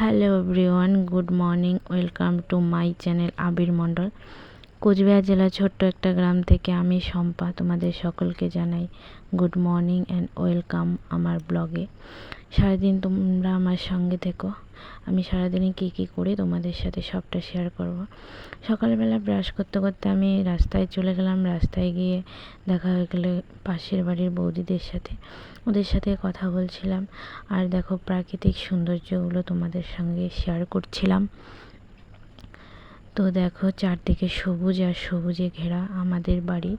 Hello everyone, good morning. Welcome to my channel Abir Mondal. Coochbehar জেলার ছোট্ট একটা গ্রাম থেকে আমি শম্পা তোমাদের সকলকে জানাই গুড মর্নিং অ্যান্ড ওয়েলকাম আমার ব্লগে। সারাদিন তোমরা আমার সঙ্গে থেকো। আমি সারাদিনে কী কী করি তোমাদের সাথে সবটা শেয়ার করব। সকালবেলা ব্রাশ করতে করতে আমি রাস্তায় চলে গেলাম। রাস্তায় গিয়ে দেখা হয়ে গেলে পাশের বাড়ির বৌদিদের সাথে, ওদের সাথে কথা বলছিলাম। আর দেখো প্রাকৃতিক সৌন্দর্যগুলো তোমাদের সঙ্গে শেয়ার করছিলাম। তো দেখো চারদিকে সবুজ আর সবুজে ঘেরা আমাদের বাড়ি,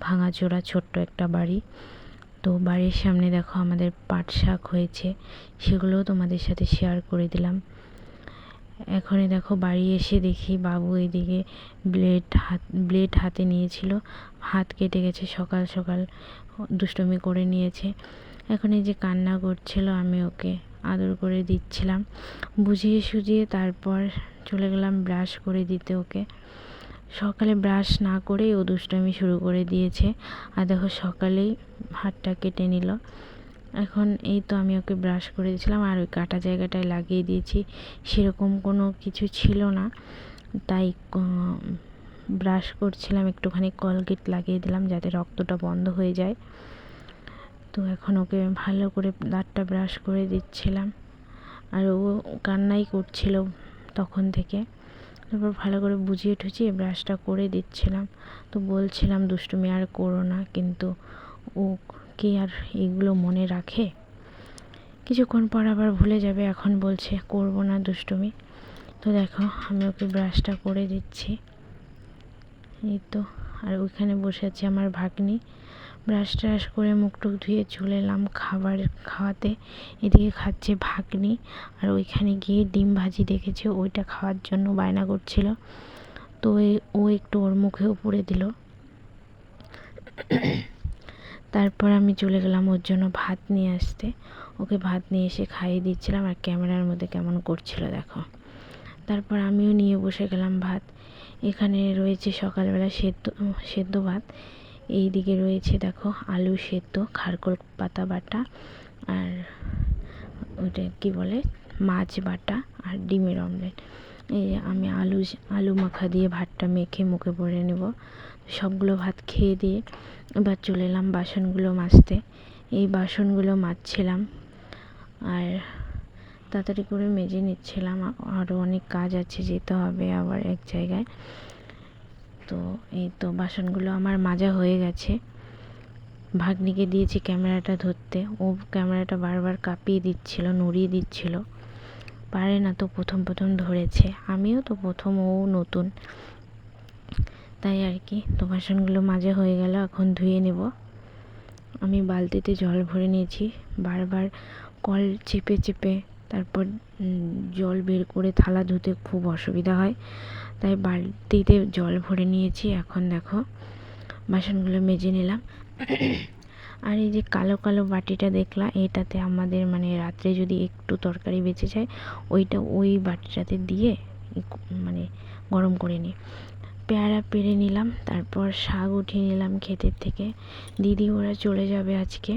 ভাঙাচোরা ছোট্ট একটা বাড়ি। তো বাড়ির সামনে দেখো আমাদের পাট শাক হয়েছে, সেগুলোও তোমাদের সাথে শেয়ার করে দিলাম। এখনই দেখো বাড়ি এসে দেখি বাবু এইদিকে ব্লেড হাতে নিয়েছিল, হাত কেটে গেছে, সকাল সকাল দুষ্টুমি করে নিয়েছে। এখন এই যে কান্না করছিল, আমি ওকে আদর করে দিচ্ছিলাম, বুঝিয়ে সুঝিয়ে তারপর চলে গেলাম ব্রাশ করে দিতে ওকে। সকালে ব্রাশ না করেই ও দুষ্টুমি শুরু করে দিয়েছে। আর দেখো সকালেই হাতটা কেটে নিল। এখন এই তো আমি ওকে ব্রাশ করে দিয়েছিলাম আর ওই কাটা জায়গাটায় লাগিয়ে দিয়েছি। সেরকম কোনো কিছু ছিল না, তাই ব্রাশ করছিলাম, একটুখানি কলগেট লাগিয়ে দিলাম যাতে রক্তটা বন্ধ হয়ে যায়। তো এখন ওকে ভালো করে দাঁতটা ব্রাশ করে দিচ্ছিলাম আর ও কান্নাই করছিল তখন থেকে। তারপর ভালো করে বুঝিয়ে ঠুচিয়ে ব্রাশটা করে দিচ্ছিলাম। তো বলছিলাম দুষ্টুমি আর করো না, কিন্তু ও কি আর এগুলো মনে রাখে? কিছুক্ষণ পর আবার ভুলে যাবে। এখন বলছে করব না দুষ্টুমি। তো দেখো আমি ওকে ব্রাশটা করে দিচ্ছি, এই তো। আর ওইখানে বসে আছে আমার ভাগ্নি। ব্রাশ ট্রাশ করে মুখ টুক ধুয়ে চলে এলাম খাবার খাওয়াতে। এদিকে খাচ্ছে ভাগ্নি, আর ওইখানে গিয়ে ডিম ভাজি দেখেছে, ওইটা খাওয়ার জন্য বায়না করছিল। তো ও একটু ওর মুখেও পুড়ে দিল। তারপর আমি চলে গেলাম ওর জন্য ভাত নিয়ে আসতে। ওকে ভাত নিয়ে এসে খাইয়ে দিচ্ছিলাম, আর ক্যামেরার মধ্যে কেমন করছিল দেখো। তারপর আমিও নিয়ে বসে গেলাম ভাত। এখানে রয়েছে সকালবেলা সেদ্ধ ভাত, এই দিকে রয়েছে দেখো আলু সেদ্ধ, খারকোল পাতা বাটা, আর ওটা কি বলে মাছ বাটা, আর ডিমের অমলেট। এই আমি আলু মাখা দিয়ে ভাতটা মেখে মুখে ভরে নেব। সবগুলো ভাত খেয়ে দিয়ে এবার চলে এলাম বাসনগুলো মাজতে। এই বাসনগুলো মাজছিলাম আর তাড়াতাড়ি করে মেজে নিচ্ছিলাম, আরও অনেক কাজ আছে, যেতে হবে আবার এক জায়গায়। তো এই তো বাসনগুলো আমার মাজা হয়ে গেছে। ভাগ্নিকে দিয়েছি ক্যামেরাটা ধরতে, ও ক্যামেরাটা বারবার কাঁপিয়ে দিচ্ছিল, নড়িয়ে দিচ্ছিল, পারে না তো, প্রথম প্রথম ধরেছে, আমিও তো প্রথম, ও নতুন, তাই আর কি। তো বাসনগুলো মাজা হয়ে গেল, এখন ধুয়ে নেব। আমি বালতিতে জল ভরে নিয়েছি, বারবার কল চেপে চেপে তারপর জল বের করে থালা ধুতে খুব অসুবিধা হয়, তাই বালতিতে জল ভরে নিয়েছি। এখন দেখো বাসনগুলো মেজে নিলাম। আর এই যে কালো কালো বাটিটা দেখলাম, এটাতে আমাদের মানে রাত্রে যদি একটু তরকারি বেঁচে যায়, ওইটা ওই বাটিটাতে দিয়ে মানে গরম করে নিই। পেয়ারা পেরে নিলাম, তারপর শাক উঠিয়ে নিলাম ক্ষেতের থেকে। দিদি ওরা চলে যাবে আজকে,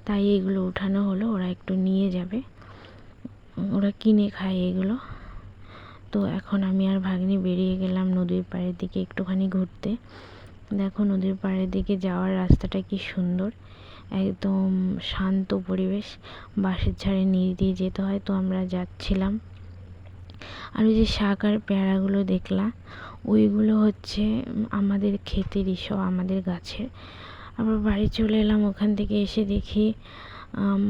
তাই এগুলো উঠানো হলো, ওরা একটু নিয়ে যাবে, ওরা কিনে খায় এগুলো। তো এখন আমি আর ভাগ্নি বেরিয়ে গেলাম নদীর পাড়ের দিকে একটুখানি ঘুরতে। দেখো নদীর পাড়ের দিকে যাওয়ার রাস্তাটা কি সুন্দর, একদম শান্ত পরিবেশ, বাঁশের ঝাড়ে নিচ দিয়ে যেতে হয়। তো আমরা যাচ্ছিলাম। আর ওই যে শাক আর পেয়ারাগুলো দেখলাম, ওইগুলো হচ্ছে আমাদের ক্ষেতেরই, সব আমাদের গাছের। আবার বাড়ি চলে এলাম, ওখান থেকে এসে দেখি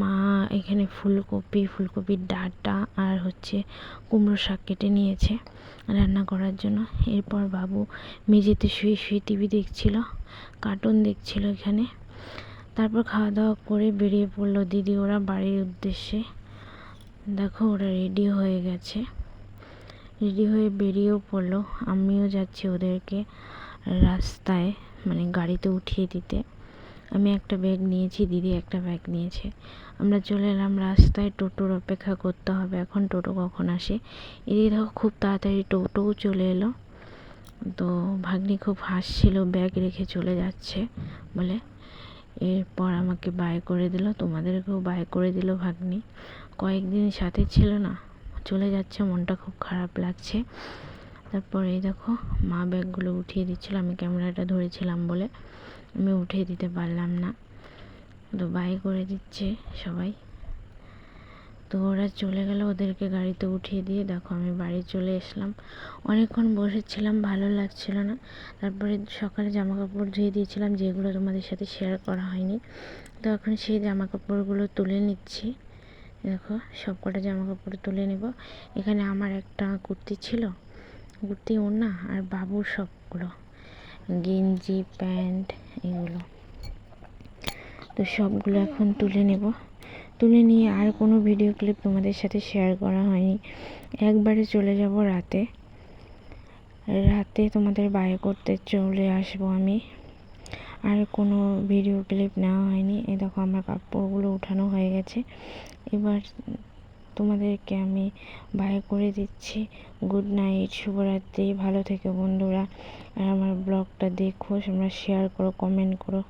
মা এখানে ফুলকপির ডাঁটা আর হচ্ছে কুমড়ো শাক কেটে নিয়েছে রান্না করার জন্য। এরপর বাবু মেঝেতে শুয়ে শুয়ে টিভি দেখছিল, কার্টুন দেখছিল এখানে। তারপর খাওয়া দাওয়া করে বেরিয়ে পড়লো দিদি ওরা বাড়ির উদ্দেশ্যে। দেখো ওরা রেডি হয়ে গেছে, রেডি হয়ে বেরিয়েও পড়লো। আমিও যাচ্ছি ওদেরকে রাস্তায় মানে গাড়িতে উঠিয়ে দিতে। আমি একটা ব্যাগ নিয়েছি, দিদি একটা ব্যাগ নিয়েছে। আমরা চলে এলাম রাস্তায়, টোটোর অপেক্ষা করতে হবে এখন, টোটো কখন আসে। এদিকে দেখো খুব তাড়াতাড়ি টোটোও চলে এলো। তো ভাগ্নি খুব হাসছিল, ব্যাগ রেখে চলে যাচ্ছে বলে। এরপর আমাকে বাই করে দিল, তোমাদেরকেও বাই করে দিল ভাগ্নি। কয়েকদিন সাথে ছিল না, চলে যাচ্ছে, মনটা খুব খারাপ লাগছে। তারপর এই দেখো মা ব্যাগগুলো উঠিয়ে দিচ্ছিল, আমি ক্যামেরাটা ধরেছিলাম বলে আমি উঠিয়ে দিতে পারলাম না, তো বাই করে দিচ্ছে সবাই। তো ওরা চলে গেল, ওদেরকে গাড়িতে উঠিয়ে দিয়ে দেখো আমি বাড়ি চলে এসলাম। অনেকক্ষণ বসেছিলাম, ভালো লাগছিল না। তারপরে সকালে জামা কাপড় ধুয়ে দিয়েছিলাম, যেগুলো তোমাদের সাথে শেয়ার করা হয়নি। তো এখন সেই জামা কাপড়গুলো তুলে নিচ্ছি। দেখো সব কটা জামা কাপড় তুলে নেব। এখানে আমার একটা কুর্তি ছিল, কুর্তি ওড়না আর বাবুর সবগুলো গেঞ্জি প্যান্ট এগুলো, তো সবগুলো এখন তুলে নেব। তুলে নিয়ে আর কোনো ভিডিও ক্লিপ তোমাদের সাথে শেয়ার করা হয়নি। একবারে চলে যাব রাতে, রাতে তোমাদের বাই করতে চলে আসবো আমি। আর কোনো ভিডিও ক্লিপ নেওয়া হয়নি। এই দেখো আমার কাপড়গুলো উঠানো হয়ে গেছে, এবার তোমাদেরকে আমি বাই করে দিচ্ছি। গুড নাইট, শুভরাত্রি, ভালো থেকো বন্ধুরা। আর আমার ব্লগটা দেখো, তোমরা শেয়ার করো, কমেন্ট করো।